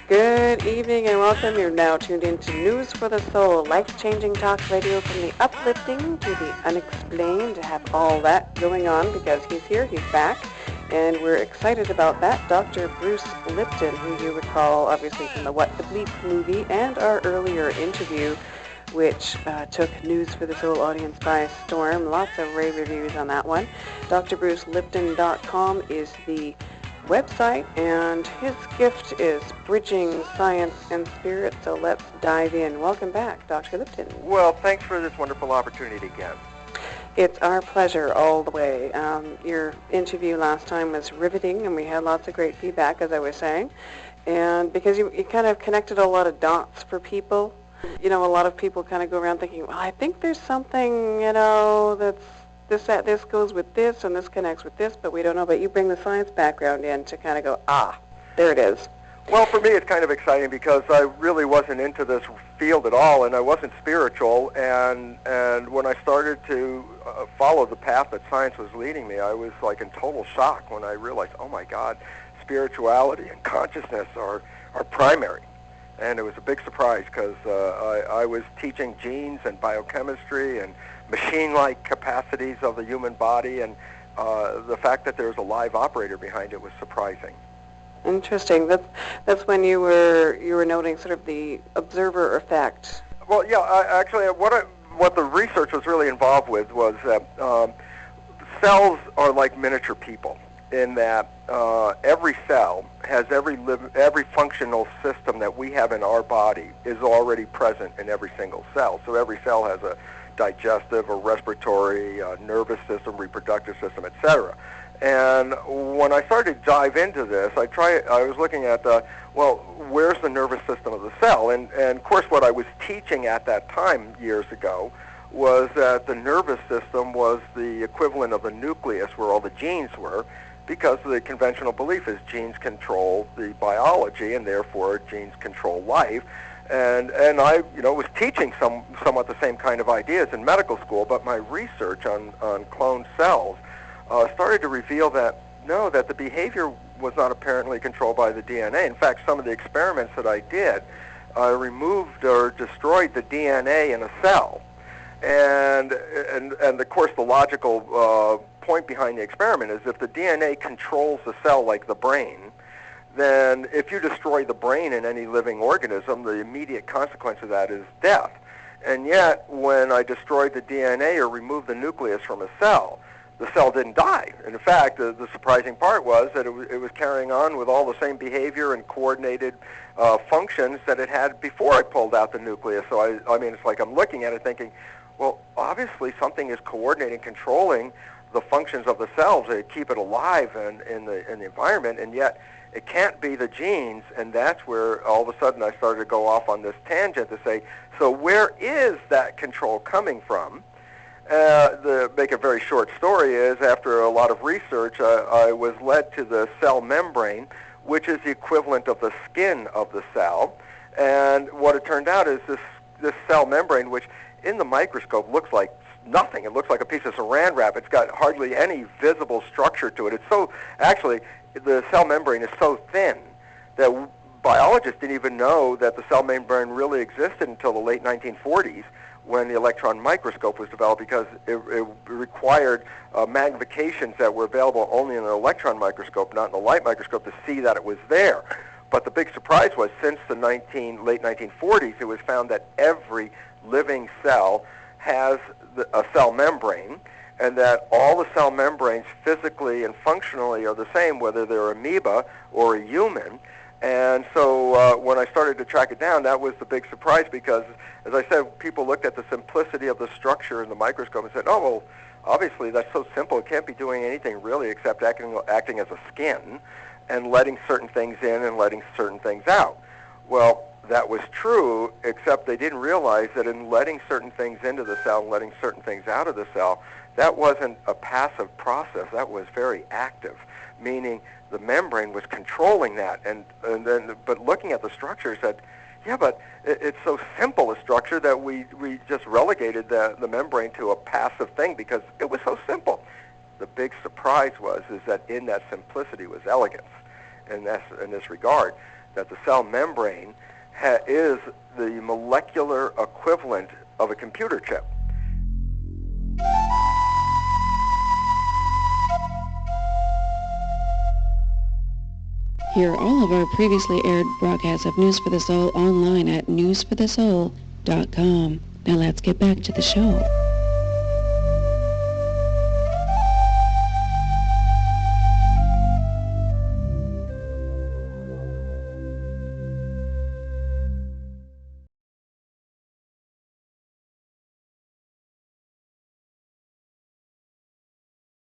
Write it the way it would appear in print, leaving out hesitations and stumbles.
Good evening and welcome. You're now tuned into News for the Soul, life-changing talk radio from the uplifting to the unexplained, to have all that going on because he's here, he's back, and we're excited about that. Dr. Bruce Lipton, who you recall obviously from the What the Bleep movie and our earlier interview, which took News for the Soul audience by storm. Lots of rave reviews on that one. DrBruceLipton.com is the website, and his gift is bridging science and spirit, so let's dive in. Welcome back, Dr. Lipton. Well, thanks for this wonderful opportunity again. It's our pleasure all the way. Your interview last time was riveting, and we had lots of great feedback, as I was saying, and because you kind of connected a lot of dots for people. You know, a lot of people kind of go around thinking, well, I think there's something, that's this goes with this and this connects with this, but we don't know. But you bring the science background in to kind of go, there it is. Well, for me, it's kind of exciting because I really wasn't into this field at all, and I wasn't spiritual. And when I started to follow the path that science was leading me, I was like in total shock when I realized, oh my God, spirituality and consciousness are primary. And it was a big surprise because I was teaching genes and biochemistry and machine-like capacities of the human body, and the fact that there was a live operator behind it was surprising. Interesting. That's when you were noting sort of the observer effect. Well, yeah. Actually, what the research was really involved with was that cells are like miniature people, in that every cell has every functional system that we have in our body is already present in every single cell. So every cell has a digestive, a respiratory, nervous system, reproductive system, etc. And when I started to dive into this, I was looking at where's the nervous system of the cell? And of course, what I was teaching at that time years ago was that the nervous system was the equivalent of the nucleus where all the genes were, because the conventional belief is genes control the biology, and therefore genes control life. And I was teaching somewhat the same kind of ideas in medical school, but my research on cloned cells started to reveal that the behavior was not apparently controlled by the DNA. In fact, some of the experiments that I did removed or destroyed the DNA in a cell. And of course, the logical point behind the experiment is if the DNA controls the cell like the brain, then if you destroy the brain in any living organism, the immediate consequence of that is death. And yet, when I destroyed the DNA or removed the nucleus from a cell, the cell didn't die. And in fact, the surprising part was that it was carrying on with all the same behavior and coordinated functions that it had before I pulled out the nucleus. So I mean, it's like I'm looking at it thinking, well, obviously something is coordinating, controlling the functions of the cells to keep it alive in the environment, and yet it can't be the genes. And that's where all of a sudden I started to go off on this tangent to say, so where is that control coming from? To make a very short story is, after a lot of research, I was led to the cell membrane, which is the equivalent of the skin of the cell. And what it turned out is this cell membrane, which in the microscope looks like nothing. It looks like a piece of saran wrap. It's got hardly any visible structure to it. It's so, actually, the cell membrane is so thin that biologists didn't even know that the cell membrane really existed until the late 1940s, when the electron microscope was developed, because it required magnifications that were available only in an electron microscope, not in a light microscope, to see that it was there. But the big surprise was, since the late 1940s, it was found that every living cell has a cell membrane, and that all the cell membranes physically and functionally are the same, whether they're amoeba or a human. And so when I started to track it down, that was the big surprise, because, as I said, people looked at the simplicity of the structure in the microscope and said, oh, well, obviously that's so simple, it can't be doing anything really except acting as a skin and letting certain things in and letting certain things out. Well, that was true, except they didn't realize that in letting certain things into the cell and letting certain things out of the cell, that wasn't a passive process, that was very active, meaning the membrane was controlling that. But looking at the structure said, yeah, but it's so simple a structure that we just relegated the membrane to a passive thing because it was so simple. The big surprise is that in that simplicity was elegance in this regard. that the cell membrane is the molecular equivalent of a computer chip. Hear all of our previously aired broadcasts of News for the Soul online at newsforthesoul.com. Now let's get back to the show.